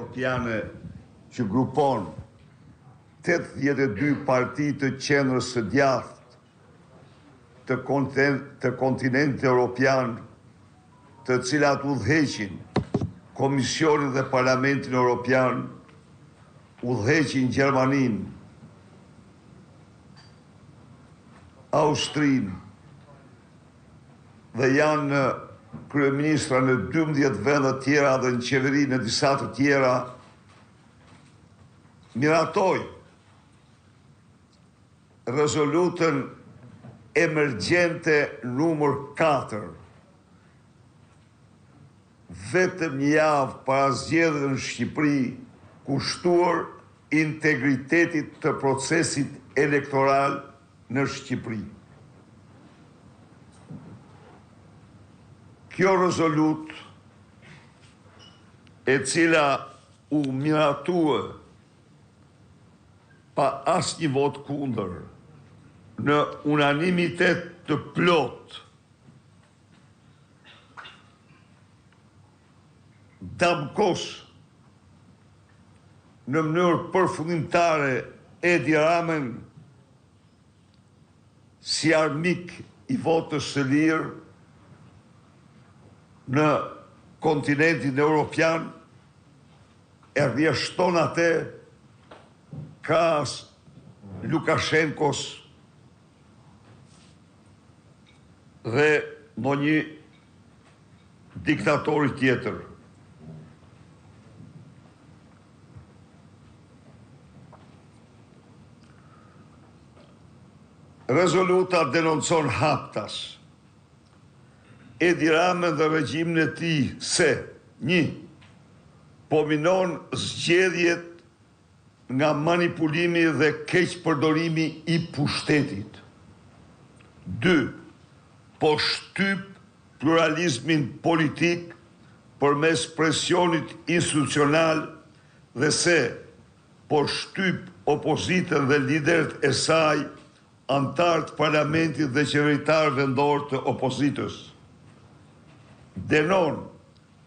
Europiane që grupon 82 parti të qendrës së djathtë të kontinentit Europian, të cilat udhëheqin Komisionin dhe Parlamentin Europian, udhëheqin Gjermaninë, Austrinë dhe janë kryeministra në 12 vende tjera dhe në qeveri në disa të tjera, miratoj rezolutën emergjente numër 4, vetëm një javë para zgjedhjeve në Shqipëri, kushtuar integritetit të procesit elektoral në Shqipëri. Kjo rezolut, e cila u miratue pa asnjë vot kundër, në unanimitet të plot, damkos në mënyrë përfundimtare Edi Ramën si armik i votës së lirë në kontinentin Europian, e rrjeshton atë krahas Lukashenkos dhe në një diktatori tjetër. Rezoluta denoncon haptas Edi Ramën dhe regjimin e tij se 1. Po minon zgjedhjet nga manipulimi dhe keqpërdorimi i pushtetit. 2. Po shtyp pluralizmin politik përmes presionit institucional dhe se po shtyp opozitën dhe liderët e saj, antarët parlamentit dhe qeveritarë vendor të opozitës. Denon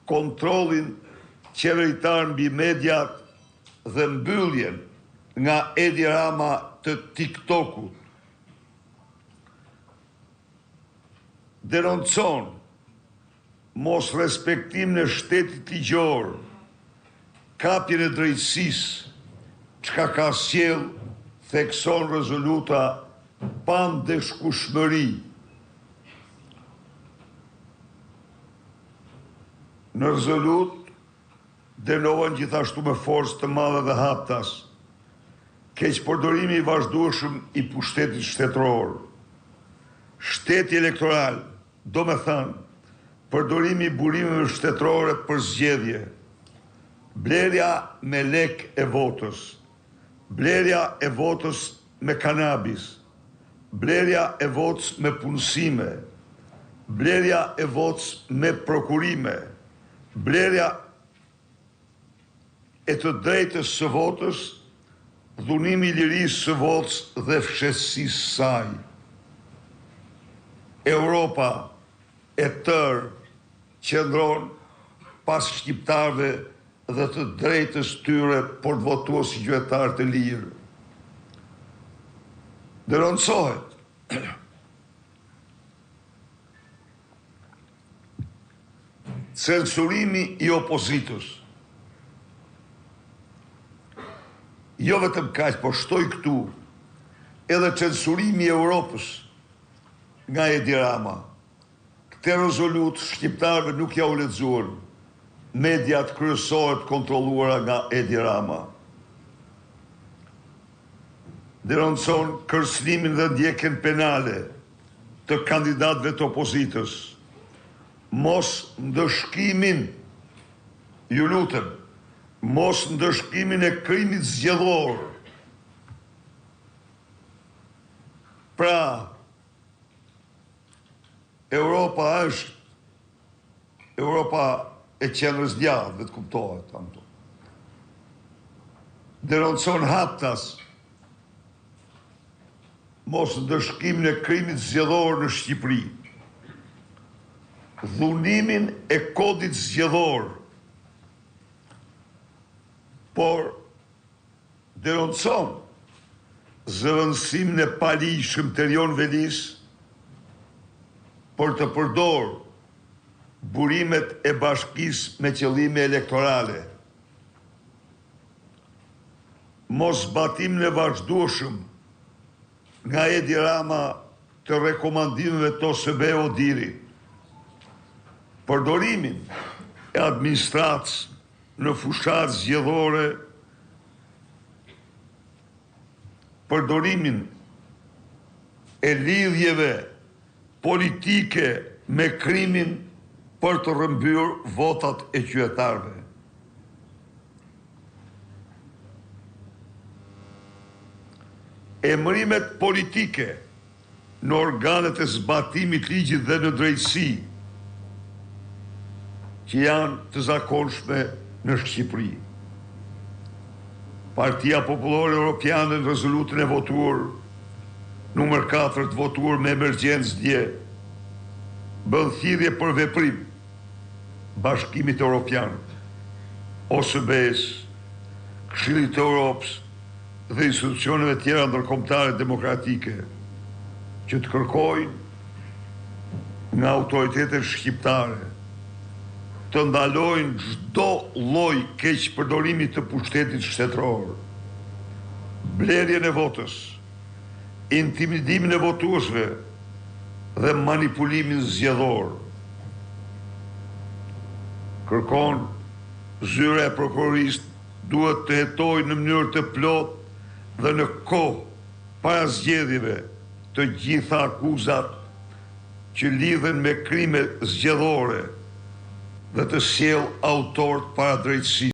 kontrollin qeveritar mbi mediat dhe mbylljen nga Edi Rama të TikTokut. Denoncon mos respektim në shtetit ligjor, kapjen e drejtësisë, çka ka sjell, thekson rezoluta, pa ndeshkueshmëri. Në rezolut denohen gjithashtu me forcë të madhe dhe haptas keqpërdorimi i vazhdueshëm i pushtetit shtetëror, shteti elektoral, do me thënë, përdorimi i burimeve shtetërore për zgjedhje, blerja me lek e votës, blerja e votës me kanabis, blerja e votës me punësime, blerja e votës me prokurime, blerja e të drejtës së votës, dhunimi i lirisë së votës dhe fshehësisë saj. Europa e tërë qëndron pas shqiptarëve dhe të drejtës tyre për të votuar si qytetarë të lirë. Denoncohet censurimi i opozitës. Jo vetëm kaq, po shtoj këtu edhe censurimi i Europës nga Edi Rama. Këtë rezolut shqiptarëve nuk ja u lexuan. Mediat kryesore kontrolluara nga Edi Rama. Denoncon kërcënimin dhe ndjekjen penale të kandidatëve të opozitës. Mos ndëshkimin, ju lutem, mos ndëshkimin e krimit zgjedhor. Pra, Europa është Europa e qendrës djathtë, të kuptohet tanto. Denoncon haptas mos ndëshkimin e krimit zgjedhor në Shqipëri, dhunimin e kodit zgjedhor, por denoncon zëvendësimin e palishëm të Erion Velis për të përdorë burimet e bashkisë me qëllime elektorale. Mos zbatimin e vazhdueshëm nga Edi Rama të rekomandimeve të OSBE-Odiri, përdorimin e administratës në fushat zgjedhore, përdorimin e lidhjeve politike me krimin për të rrëmbyer votat e qytetarëve. Emërimet politike në organet e zbatimit ligjit dhe në drejtësi që janë të zakonshme në Shqipëri. Partia Popullore Europiane në rezolutin e votuar numër 4 të votuar me emergjencë dje bën thirrje për veprim Bashkimit Evropian, OSBE-s, Këshillit të Europës dhe institucioneve tjera ndërkombëtare demokratike që të kërkojnë nga autoritetet shqiptare të ndalojnë çdo lloj keqpërdorimi të pushtetit shtetëror, blerjen e votës, intimidimin e votuesve dhe manipulimin zgjedhor. Kërkon zyra e prokurorisë duhet të hetojë në mënyrë të plotë dhe në kohë para zgjedhjeve të gjitha akuzat që lidhen me krime zgjedhore dhe të sjellë autorët para drejtësisë.